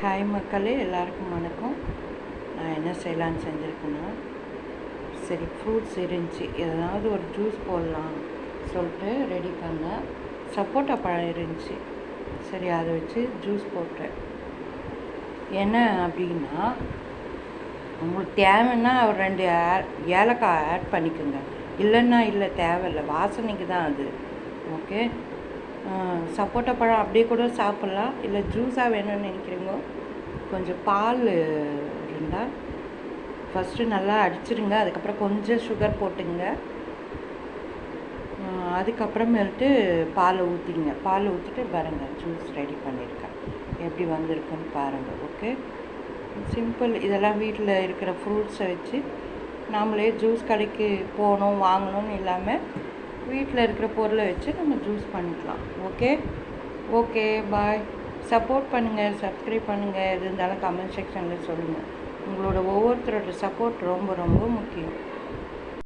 Hi மக்களே, எல்லாருக்கும் வணக்கம். நான் என்ன செய்யலான்னு செஞ்சுருக்கேன்னா, சரி ஃப்ரூட்ஸ் இருந்துச்சு, எதனாவது ஒரு ஜூஸ் போடலாம் சொல்லிட்டு ரெடி பண்ணேன். சப்போட்டா பழம் இருந்துச்சு, சரி அதை வச்சு ஜூஸ் போட்டேன். என்ன அப்படின்னா, உங்களுக்கு தேவைன்னா ஒரு 2 ஏலக்காய் ஆட் பண்ணிக்கோங்க, இல்லைன்னா இல்லை, தேவையில்லை, வாசனைக்கு தான் அது. ஓகே, சப்போட்டா பழம் அப்படியே கூட சாப்பிட்லாம், இல்லை ஜூஸாக வேணும்னு நினைக்கிறீங்களோ கொஞ்சம் பால் இருந்தால் ஃபஸ்ட்டு நல்லா அடிச்சிடுங்க, அதுக்கப்புறம் கொஞ்சம் சுகர் போட்டுங்க, அதுக்கப்புறமேல்ட்டு பால் ஊற்றிங்க. பால் ஊற்றிட்டு பாருங்கள், ஜூஸ் ரெடி பண்ணியிருக்கேன், எப்படி வந்திருக்குன்னு பாருங்கள். Okay, simple. இதெல்லாம் வீட்டில் இருக்கிற ஃப்ரூட்ஸை வச்சு நாமளே ஜூஸ் கடைக்கு போகணும் வாங்கணும்னு இல்லாமல் வீட்டில் இருக்கிற பொருளை வச்சு நம்ம ஜூஸ் பண்ணிக்கலாம். ஓகே ஓகே, பாய். சப்போர்ட் பண்ணுங்கள், சப்ஸ்கிரைப் பண்ணுங்கள், எது இருந்தாலும் கமெண்ட் செக்ஷனில் சொல்லுங்கள். உங்களோட ஒவ்வொருத்தரோட சப்போர்ட் ரொம்ப ரொம்ப முக்கியம்.